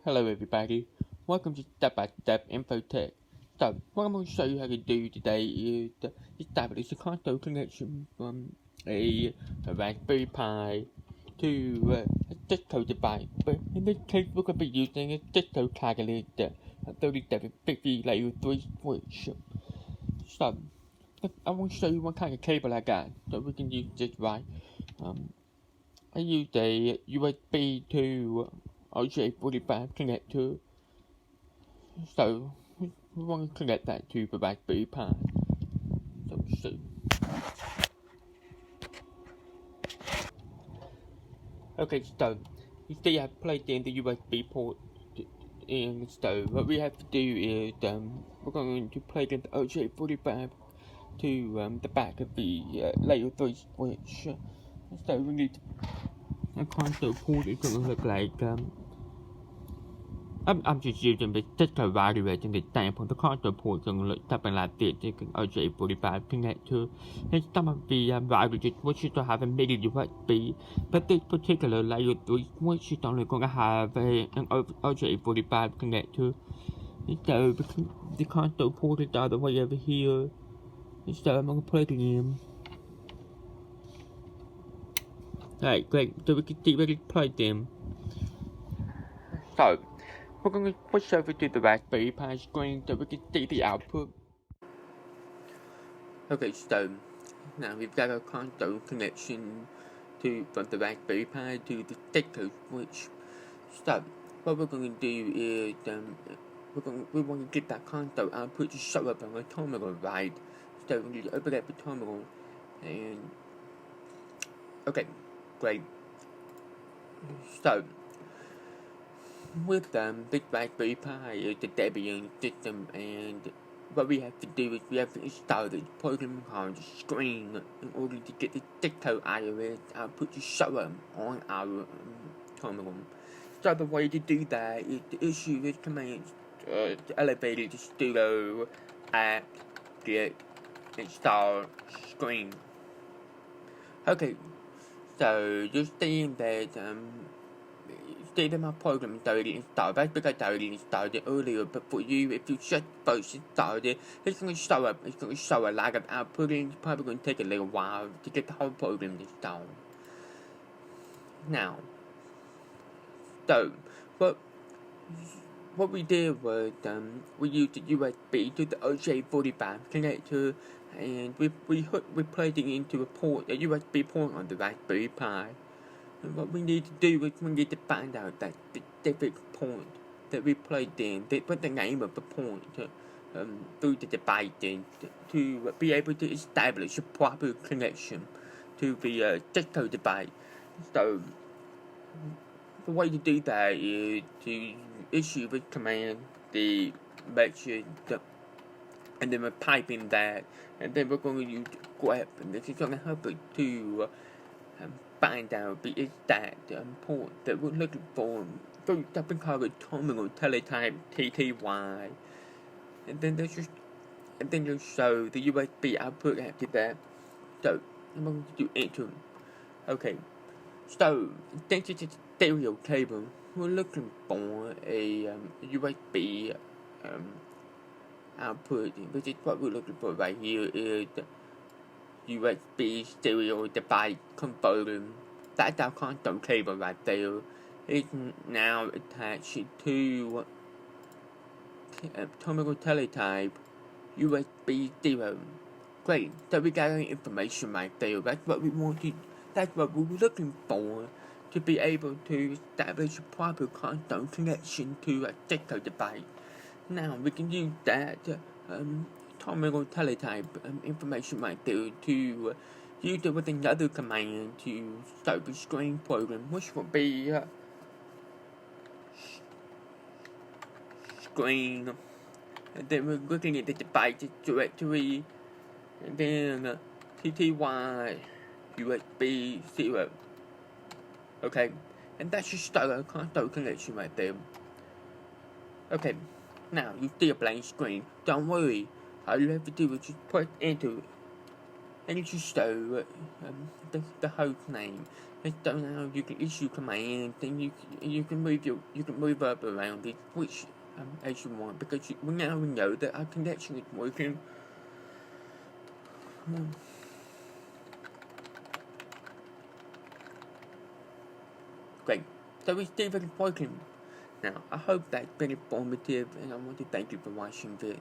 Hello everybody, welcome to Step by Step Infotech. So, what I'm going to show you how to do today is to establish a console connection from a Raspberry Pi to a Cisco device. But in this case, we're going to be using a Cisco Catalyst 3750 layer 3 switch. So, I want to show you what kind of cable I got so we can use this right. I used a USB to RJ45 connector, so we want to connect that to the Raspberry Pi. So see. Okay, so you see I've plugged in the USB port in, so what we have to do is we're going to plug in the RJ45 to the back of the layer 3 switch. So we need a console port is going to look like I'm just using the Cisco router as an example. The console port is going to look something like this. You can RJ45 connect to, and some of the routers switches will have a mini USB, but this particular layer 3 switch is only going to have an RJ45 connector. And so the console port is all the way over here, and so I'm going to plug it in. Alright, great. So we can see where it's plugged in. So we're going to switch over to the Raspberry Pi screen so we can see the output. Okay, so now we've got our console connection from the Raspberry Pi to the Cisco switch. So what we're going to do is we want to get that console output to show up on the terminal, right? So we need to open up the terminal and okay, great. So with this Raspberry Pi is the Debian system, and what we have to do is we have to install this program called Screen in order to get the Cisco IOS output to show up on our terminal. So the way to do that is to issue this command to elevate it to sudo apt get install Screen. Okay, so just saying that my program is already installed. That's because I already installed it earlier, but for you, if you just first installed it, it's going to show up. It's going to show a lot of output, and it's probably going to take a little while to get the whole program installed. Now, so what we did was we used the USB to the RJ45 connector, and we plugged it into a USB port on the Raspberry Pi. And what we need to do is we need to find out that specific point that we plugged in, put the name of the point through the device to be able to establish a proper connection to the Cisco device. So the way to do that is to issue the command, the message, and then we're typing that, and then we're going to use grep, and this is going to help us to find out the exact port that we're looking for through something called a terminal teletype TTY, and then you'll show the USB output after that. So I'm going to do enter. Okay, so since it's a stereo cable, we're looking for a USB output, which is what we're looking for right here is USB stereo device converter. That's our console cable right there. It's now attached to terminal teletype USB 0. Great, so we got our information right there. That's what we wanted. That's what we were looking for to be able to establish a proper console connection to a Cisco device. Now we can use that terminal teletype information right there to use it with another command to start the Screen program, which will be Screen, and then we're looking at the devices directory, and then TTY USB 0. Okay, and that should start a console connection right there. Okay, now you see a blank screen. Don't worry. All you have to do is just press enter, and you just show the host name. So now you can issue commands, and you can move up around it, which as you want, because we now know that our connection is working. Great. So it's Stephen working. Now, I hope that's been informative, and I want to thank you for watching it.